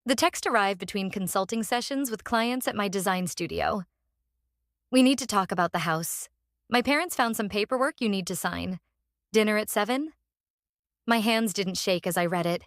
The text arrived between consulting sessions with clients at my design studio. We need to talk about the house. My parents found some paperwork you need to sign. Dinner at 7? My hands didn't shake as I read it.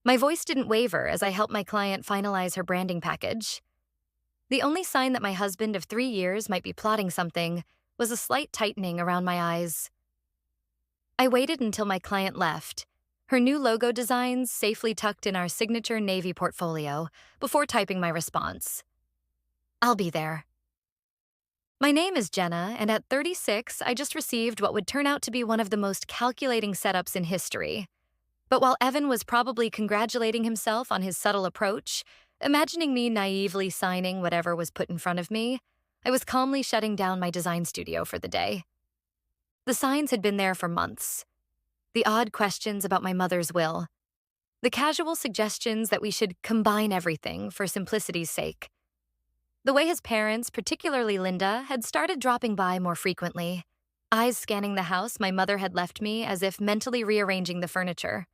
My voice didn't waver as I helped my client finalize her branding package. The only sign that my husband of 3 years might be plotting something was a slight tightening around my eyes. I waited until my client left, her new logo designs safely tucked in our signature navy portfolio, before typing my response. I'll be there. My name is Jenna, and at 36, I just received what would turn out to be one of the most calculating setups in history. But while Evan was probably congratulating himself on his subtle approach, imagining me naively signing whatever was put in front of me, I was calmly shutting down my design studio for the day. The signs had been there for months. The odd questions about my mother's will. The casual suggestions that we should combine everything for simplicity's sake. The way his parents, particularly Linda, had started dropping by more frequently, eyes scanning the house my mother had left me as if mentally rearranging the furniture.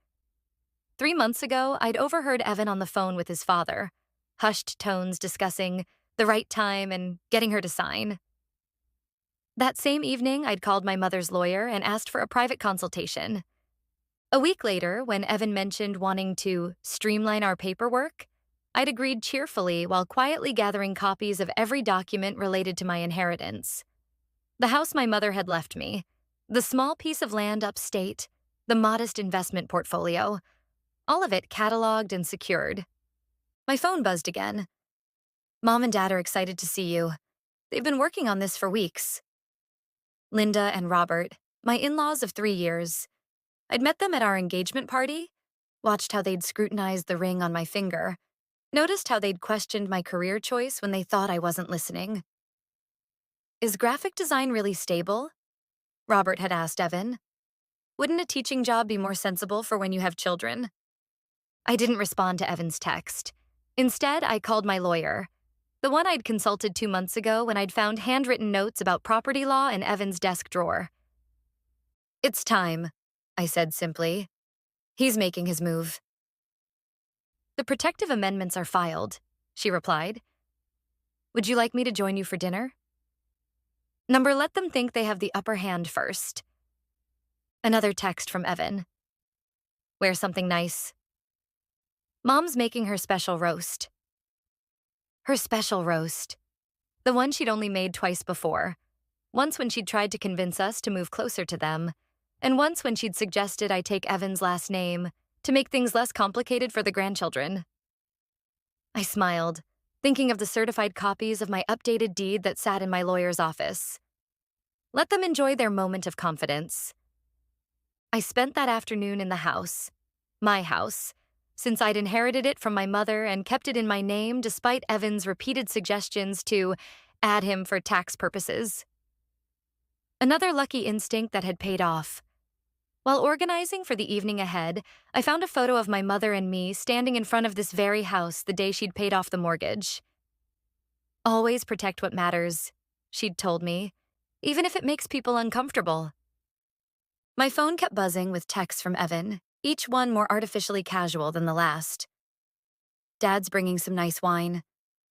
3 months ago, I'd overheard Evan on the phone with his father, hushed tones discussing the right time and getting her to sign. That same evening, I'd called my mother's lawyer and asked for a private consultation. A week later, when Evan mentioned wanting to streamline our paperwork, I'd agreed cheerfully while quietly gathering copies of every document related to my inheritance. The house my mother had left me, the small piece of land upstate, the modest investment portfolio, all of it cataloged and secured. My phone buzzed again. Mom and Dad are excited to see you. They've been working on this for weeks. Linda and Robert, my in-laws of 3 years. I'd met them at our engagement party, watched how they'd scrutinized the ring on my finger, noticed how they'd questioned my career choice when they thought I wasn't listening. Is graphic design really stable? Robert had asked Evan. Wouldn't a teaching job be more sensible for when you have children? I didn't respond to Evan's text. Instead, I called my lawyer, the one I'd consulted 2 months ago when I'd found handwritten notes about property law in Evan's desk drawer. It's time, I said simply. He's making his move. The protective amendments are filed, she replied. Would you like me to join you for dinner? Number, let them think they have the upper hand first. Another text from Evan. Wear something nice. Mom's making her special roast. Her special roast. The one she'd only made twice before. Once when she'd tried to convince us to move closer to them, and once when she'd suggested I take Evan's last name to make things less complicated for the grandchildren. I smiled, thinking of the certified copies of my updated deed that sat in my lawyer's office. Let them enjoy their moment of confidence. I spent that afternoon in the house, my house, since I'd inherited it from my mother and kept it in my name despite Evan's repeated suggestions to add him for tax purposes. Another lucky instinct that had paid off. While organizing for the evening ahead, I found a photo of my mother and me standing in front of this very house the day she'd paid off the mortgage. Always protect what matters, she'd told me, even if it makes people uncomfortable. My phone kept buzzing with texts from Evan, each one more artificially casual than the last. Dad's bringing some nice wine.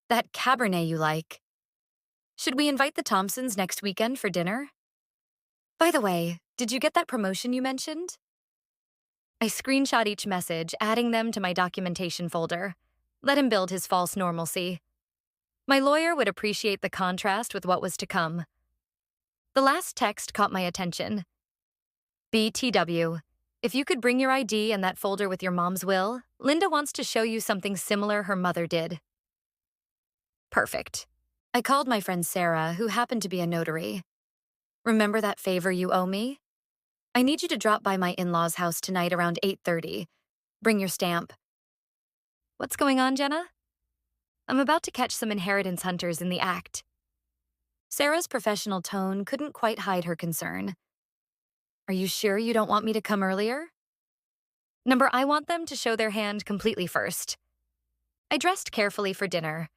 That Cabernet you like. Should we invite the Thompsons next weekend for dinner? By the way, did you get that promotion you mentioned? I screenshot each message, adding them to my documentation folder. Let him build his false normalcy. My lawyer would appreciate the contrast with what was to come. The last text caught my attention. BTW, if you could bring your ID and that folder with your mom's will, Linda wants to show you something similar her mother did. Perfect. I called my friend Sarah, who happened to be a notary. Remember that favor you owe me? I need you to drop by my in-laws' house tonight around 8:30. Bring your stamp. What's going on, Jenna? I'm about to catch some inheritance hunters in the act. Sarah's professional tone couldn't quite hide her concern. Are you sure you don't want me to come earlier? Number, I want them to show their hand completely first. I dressed carefully for dinner.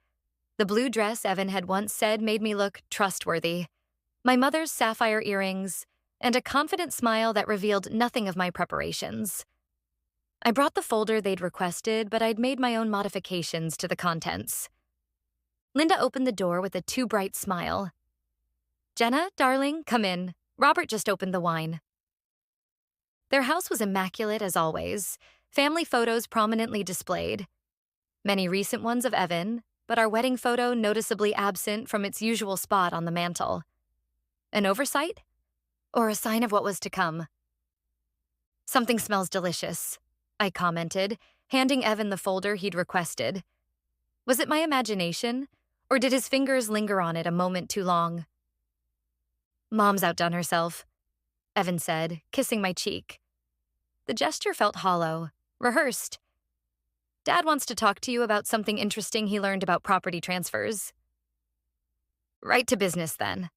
The blue dress Evan had once said made me look trustworthy. My mother's sapphire earrings, and a confident smile that revealed nothing of my preparations. I brought the folder they'd requested, but I'd made my own modifications to the contents. Linda opened the door with a too bright smile. Jenna, darling, come in. Robert just opened the wine. Their house was immaculate as always, family photos prominently displayed. Many recent ones of Evan, but our wedding photo noticeably absent from its usual spot on the mantel. An oversight? Or a sign of what was to come? Something smells delicious, I commented, handing Evan the folder he'd requested. Was it my imagination, or did his fingers linger on it a moment too long? Mom's outdone herself, Evan said, kissing my cheek. The gesture felt hollow, rehearsed. Dad wants to talk to you about something interesting he learned about property transfers. Right to business, then.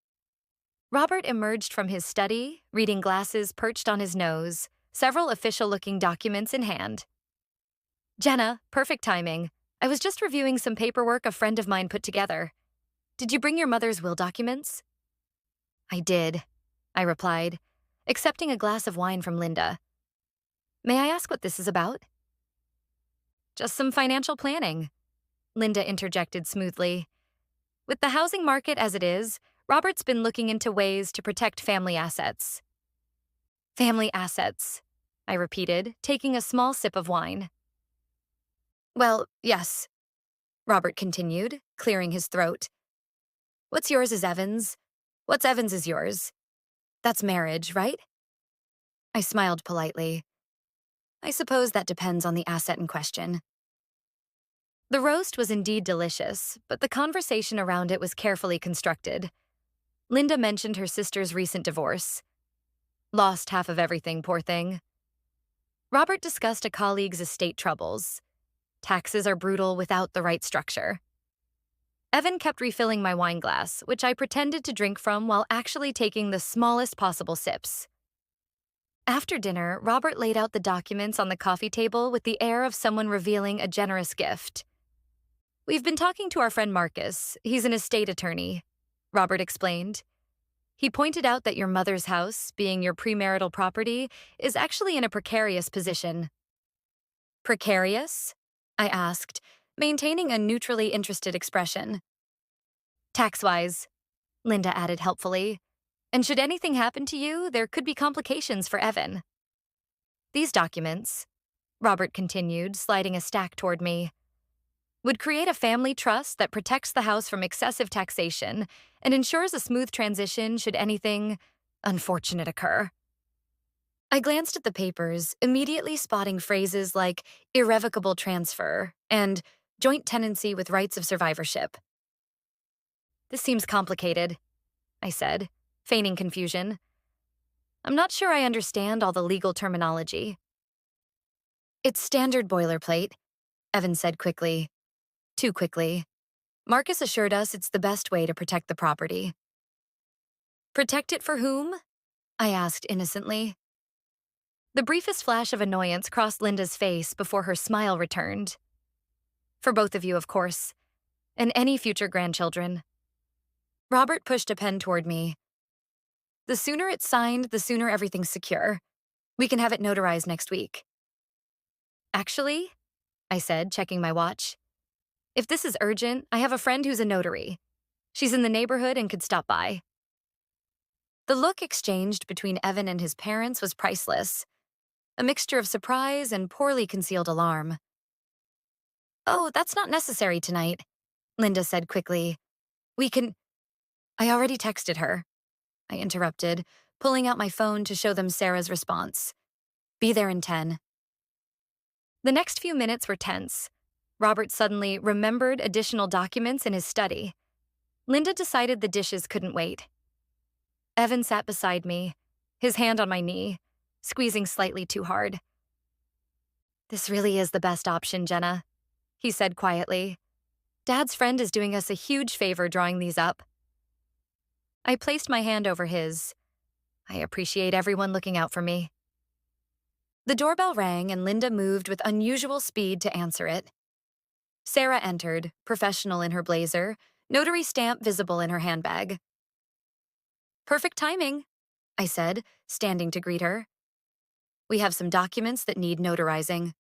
Robert emerged from his study, reading glasses perched on his nose, several official-looking documents in hand. Jenna, perfect timing. I was just reviewing some paperwork a friend of mine put together. Did you bring your mother's will documents? I did, I replied, accepting a glass of wine from Linda. May I ask what this is about? Just some financial planning, Linda interjected smoothly. With the housing market as it is, Robert's been looking into ways to protect family assets. Family assets, I repeated, taking a small sip of wine. Well, yes, Robert continued, clearing his throat. What's yours is Evan's. What's Evan's is yours. That's marriage, right? I smiled politely. I suppose that depends on the asset in question. The roast was indeed delicious, but the conversation around it was carefully constructed. Linda mentioned her sister's recent divorce. Lost half of everything, poor thing. Robert discussed a colleague's estate troubles. Taxes are brutal without the right structure. Evan kept refilling my wine glass, which I pretended to drink from while actually taking the smallest possible sips. After dinner, Robert laid out the documents on the coffee table with the air of someone revealing a generous gift. We've been talking to our friend Marcus. He's an estate attorney, Robert explained. He pointed out that your mother's house, being your premarital property, is actually in a precarious position. Precarious? I asked, maintaining a neutrally interested expression. Tax-wise, Linda added helpfully. And should anything happen to you, there could be complications for Evan. These documents, Robert continued, sliding a stack toward me, would create a family trust that protects the house from excessive taxation and ensures a smooth transition should anything unfortunate occur. I glanced at the papers, immediately spotting phrases like irrevocable transfer and joint tenancy with rights of survivorship. This seems complicated, I said, feigning confusion. I'm not sure I understand all the legal terminology. It's standard boilerplate, Evan said quickly. Too quickly. Marcus assured us it's the best way to protect the property. Protect it for whom? I asked innocently. The briefest flash of annoyance crossed Linda's face before her smile returned. For both of you, of course, and any future grandchildren. Robert pushed a pen toward me. The sooner it's signed, the sooner everything's secure. We can have it notarized next week. Actually, I said, checking my watch, if this is urgent, I have a friend who's a notary. She's in the neighborhood and could stop by. The look exchanged between Evan and his parents was priceless, a mixture of surprise and poorly concealed alarm. Oh, that's not necessary tonight, Linda said quickly. I already texted her, I interrupted, pulling out my phone to show them Sarah's response. Be there in 10. The next few minutes were tense. Robert suddenly remembered additional documents in his study. Linda decided the dishes couldn't wait. Evan sat beside me, his hand on my knee, squeezing slightly too hard. This really is the best option, Jenna, he said quietly. Dad's friend is doing us a huge favor drawing these up. I placed my hand over his. I appreciate everyone looking out for me. The doorbell rang and Linda moved with unusual speed to answer it. Sarah entered, professional in her blazer, notary stamp visible in her handbag. Perfect timing, I said, standing to greet her. We have some documents that need notarizing.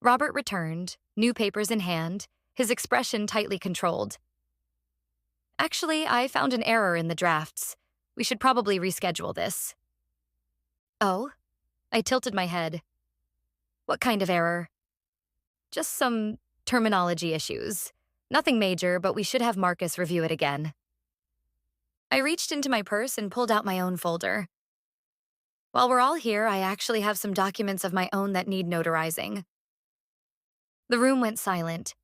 Robert returned, new papers in hand, his expression tightly controlled. Actually, I found an error in the drafts. We should probably reschedule this. Oh? I tilted my head. What kind of error? Just some terminology issues. Nothing major, but we should have Marcus review it again. I reached into my purse and pulled out my own folder. While we're all here, I actually have some documents of my own that need notarizing. The room went silent.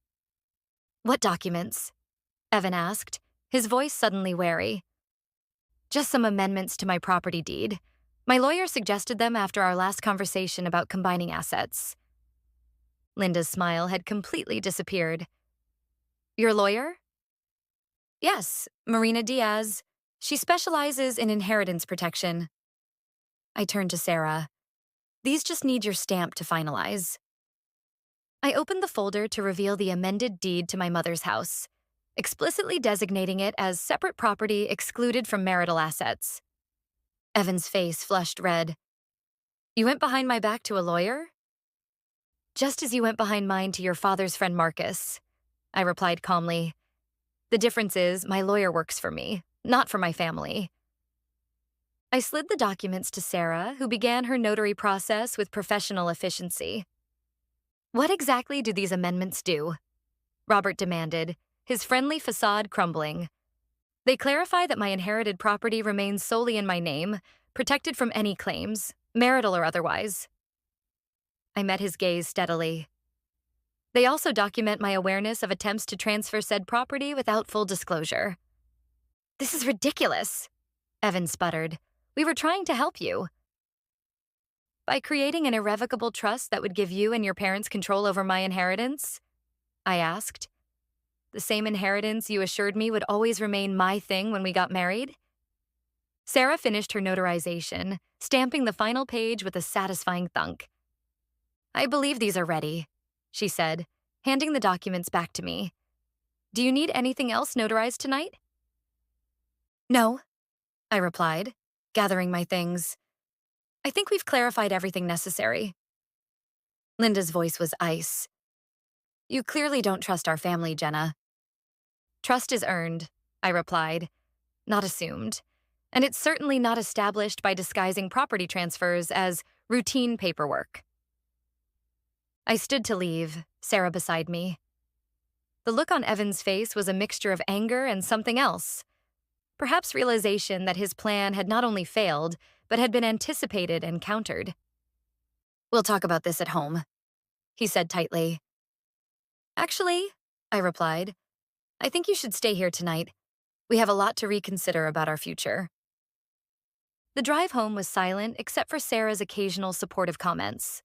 What documents? Evan asked, his voice suddenly wary. Just some amendments to my property deed. My lawyer suggested them after our last conversation about combining assets. Linda's smile had completely disappeared. Your lawyer? Yes, Marina Diaz. She specializes in inheritance protection. I turned to Sarah. These just need your stamp to finalize. I opened the folder to reveal the amended deed to my mother's house, explicitly designating it as separate property excluded from marital assets. Evan's face flushed red. You went behind my back to a lawyer? Just as you went behind mine to your father's friend Marcus, I replied calmly. The difference is my lawyer works for me, not for my family. I slid the documents to Sarah, who began her notary process with professional efficiency. What exactly do these amendments do? Robert demanded, his friendly facade crumbling. They clarify that my inherited property remains solely in my name, protected from any claims, marital or otherwise. I met his gaze steadily. They also document my awareness of attempts to transfer said property without full disclosure. This is ridiculous, Evan sputtered. We were trying to help you. By creating an irrevocable trust that would give you and your parents control over my inheritance? I asked. The same inheritance you assured me would always remain my thing when we got married? Sarah finished her notarization, stamping the final page with a satisfying thunk. I believe these are ready, she said, handing the documents back to me. Do you need anything else notarized tonight? No, I replied, gathering my things. I think we've clarified everything necessary. Linda's voice was ice. You clearly don't trust our family, Jenna. Trust is earned, I replied, not assumed. And it's certainly not established by disguising property transfers as routine paperwork. I stood to leave, Sarah beside me. The look on Evan's face was a mixture of anger and something else. Perhaps realization that his plan had not only failed, but had been anticipated and countered. We'll talk about this at home, he said tightly. Actually, I replied, I think you should stay here tonight. We have a lot to reconsider about our future. The drive home was silent except for Sarah's occasional supportive comments.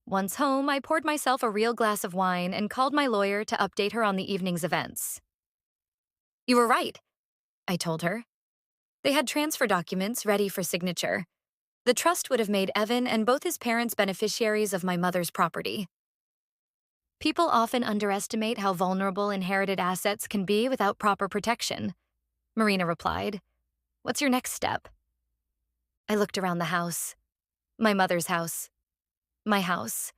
Once home, I poured myself a real glass of wine and called my lawyer to update her on the evening's events. You were right, I told her. They had transfer documents ready for signature. The trust would have made Evan and both his parents beneficiaries of my mother's property. People often underestimate how vulnerable inherited assets can be without proper protection, Marina replied. What's your next step? I looked around the house, my mother's house, my house,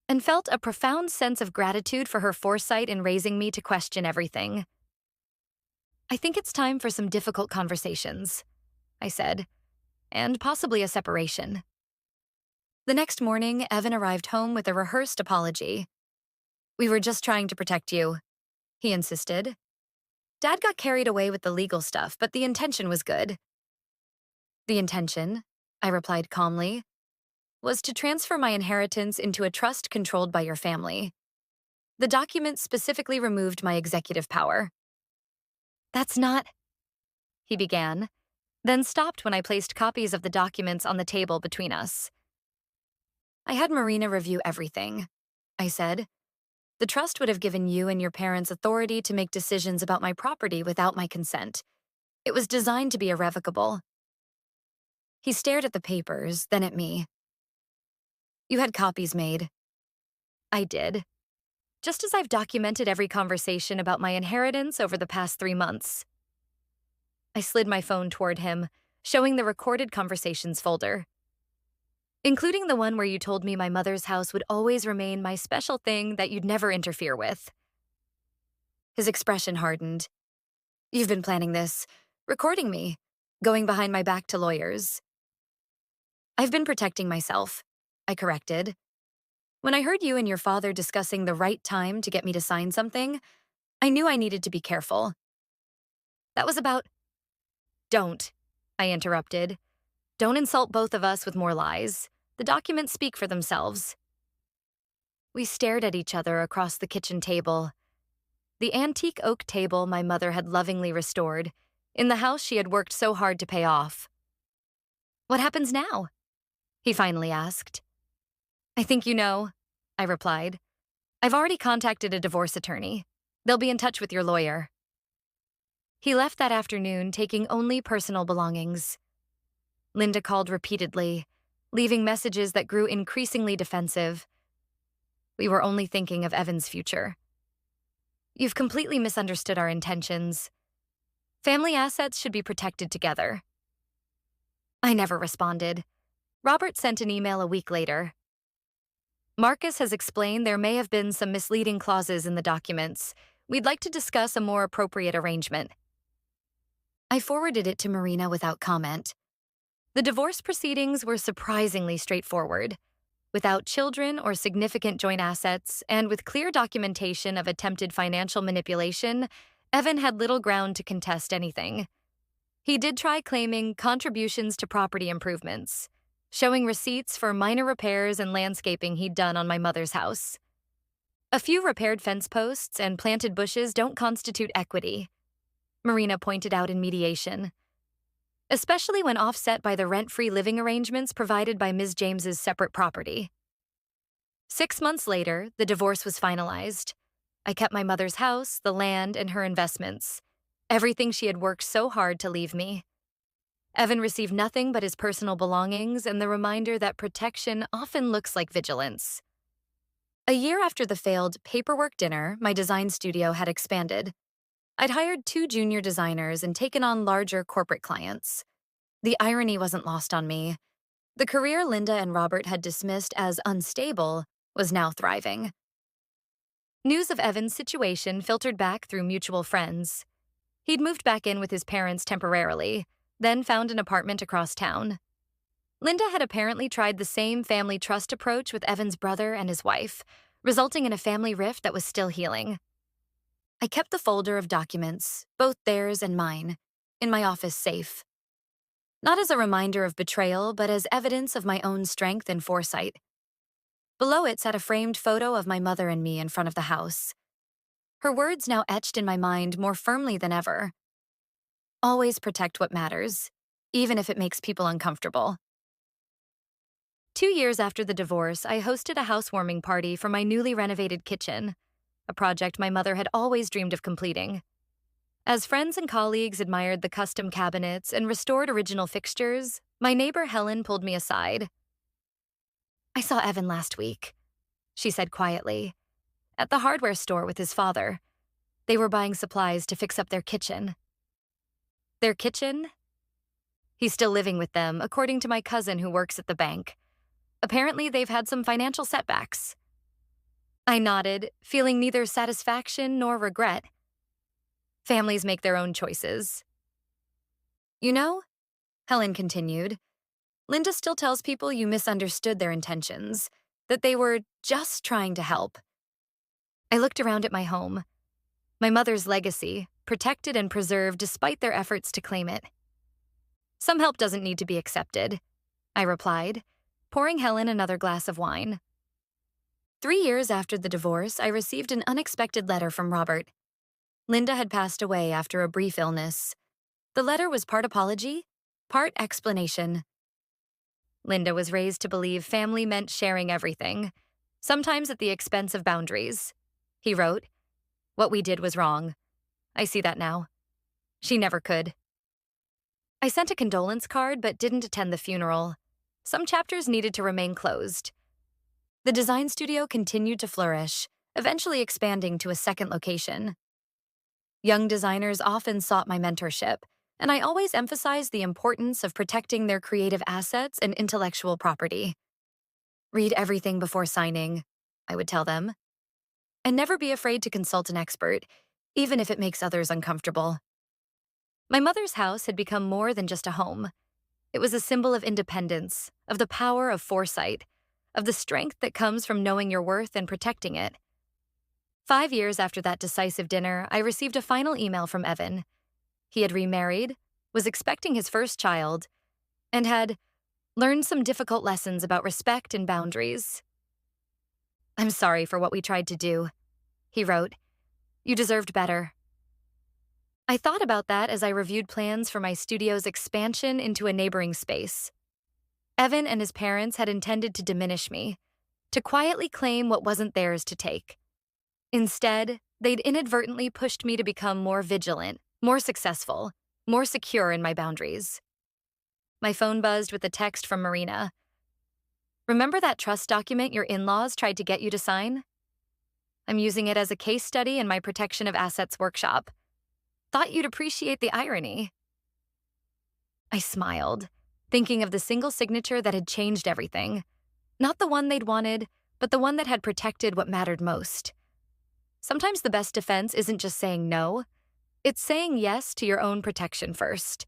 and felt a profound sense of gratitude for her foresight in raising me to question everything. I think it's time for some difficult conversations, I said, and possibly a separation. The next morning, Evan arrived home with a rehearsed apology. We were just trying to protect you, he insisted. Dad got carried away with the legal stuff, but the intention was good. The intention, I replied calmly, was to transfer my inheritance into a trust controlled by your family. The document specifically removed my executive power. That's not, he began, then stopped when I placed copies of the documents on the table between us. I had Marina review everything, I said. The trust would have given you and your parents authority to make decisions about my property without my consent. It was designed to be irrevocable. He stared at the papers, then at me. You had copies made. I did. Just as I've documented every conversation about my inheritance over the past 3 months. I slid my phone toward him, showing the recorded conversations folder. including the one where you told me my mother's house would always remain my special thing that you'd never interfere with. His expression hardened. You've been planning this, recording me, going behind my back to lawyers. I've been protecting myself, I corrected. When I heard you and your father discussing the right time to get me to sign something, I knew I needed to be careful. That was about— Don't, I interrupted. Don't insult both of us with more lies. The documents speak for themselves. We stared at each other across the kitchen table. The antique oak table my mother had lovingly restored, in the house she had worked so hard to pay off. What happens now? He finally asked. I think you know, I replied. I've already contacted a divorce attorney. They'll be in touch with your lawyer. He left that afternoon, taking only personal belongings. Linda called repeatedly, leaving messages that grew increasingly defensive. We were only thinking of Evan's future. You've completely misunderstood our intentions. Family assets should be protected together. I never responded. Robert sent an email a week later. Marcus has explained there may have been some misleading clauses in the documents. We'd like to discuss a more appropriate arrangement. I forwarded it to Marina without comment. The divorce proceedings were surprisingly straightforward. Without children or significant joint assets, and with clear documentation of attempted financial manipulation, Evan had little ground to contest anything. He did try claiming contributions to property improvements, showing receipts for minor repairs and landscaping he'd done on my mother's house. A few repaired fence posts and planted bushes don't constitute equity, Marina pointed out in mediation, especially when offset by the rent-free living arrangements provided by Ms. James's separate property. 6 months later, the divorce was finalized. I kept my mother's house, the land, and her investments, everything she had worked so hard to leave me. Evan received nothing but his personal belongings and the reminder that protection often looks like vigilance. A year after the failed paperwork dinner, my design studio had expanded. I'd hired 2 junior designers and taken on larger corporate clients. The irony wasn't lost on me. The career Linda and Robert had dismissed as unstable was now thriving. News of Evan's situation filtered back through mutual friends. He'd moved back in with his parents temporarily, then found an apartment across town. Linda had apparently tried the same family trust approach with Evan's brother and his wife, resulting in a family rift that was still healing. I kept the folder of documents, both theirs and mine, in my office safe. Not as a reminder of betrayal, but as evidence of my own strength and foresight. Below it sat a framed photo of my mother and me in front of the house. Her words now etched in my mind more firmly than ever. Always protect what matters, even if it makes people uncomfortable. 2 years after the divorce, I hosted a housewarming party for my newly renovated kitchen, a project my mother had always dreamed of completing. As friends and colleagues admired the custom cabinets and restored original fixtures, my neighbor Helen pulled me aside. I saw Evan last week, she said quietly, at the hardware store with his father. They were buying supplies to fix up their kitchen. Their kitchen? He's still living with them, according to my cousin who works at the bank. Apparently, they've had some financial setbacks. I nodded, feeling neither satisfaction nor regret. Families make their own choices. You know, Helen continued, Linda still tells people you misunderstood their intentions, that they were just trying to help. I looked around at my home. My mother's legacy, protected and preserved despite their efforts to claim it. Some help doesn't need to be accepted, I replied, pouring Helen another glass of wine. 3 years after the divorce, I received an unexpected letter from Robert. Linda had passed away after a brief illness. The letter was part apology, part explanation. Linda was raised to believe family meant sharing everything, sometimes at the expense of boundaries. He wrote, "What we did was wrong. I see that now. She never could." I sent a condolence card but didn't attend the funeral. Some chapters needed to remain closed. The design studio continued to flourish, eventually expanding to a second location. Young designers often sought my mentorship, and I always emphasized the importance of protecting their creative assets and intellectual property. Read everything before signing, I would tell them. And never be afraid to consult an expert, even if it makes others uncomfortable. My mother's house had become more than just a home. It was a symbol of independence, of the power of foresight, of the strength that comes from knowing your worth and protecting it. 5 years after that decisive dinner, I received a final email from Evan. He had remarried, was expecting his first child, and had learned some difficult lessons about respect and boundaries. "I'm sorry for what we tried to do," he wrote. "You deserved better." I thought about that as I reviewed plans for my studio's expansion into a neighboring space. Evan and his parents had intended to diminish me, to quietly claim what wasn't theirs to take. Instead, they'd inadvertently pushed me to become more vigilant, more successful, more secure in my boundaries. My phone buzzed with a text from Marina. "Remember that trust document your in-laws tried to get you to sign? I'm using it as a case study in my protection of assets workshop. Thought you'd appreciate the irony." I smiled, thinking of the single signature that had changed everything. Not the one they'd wanted, but the one that had protected what mattered most. Sometimes the best defense isn't just saying no, it's saying yes to your own protection first.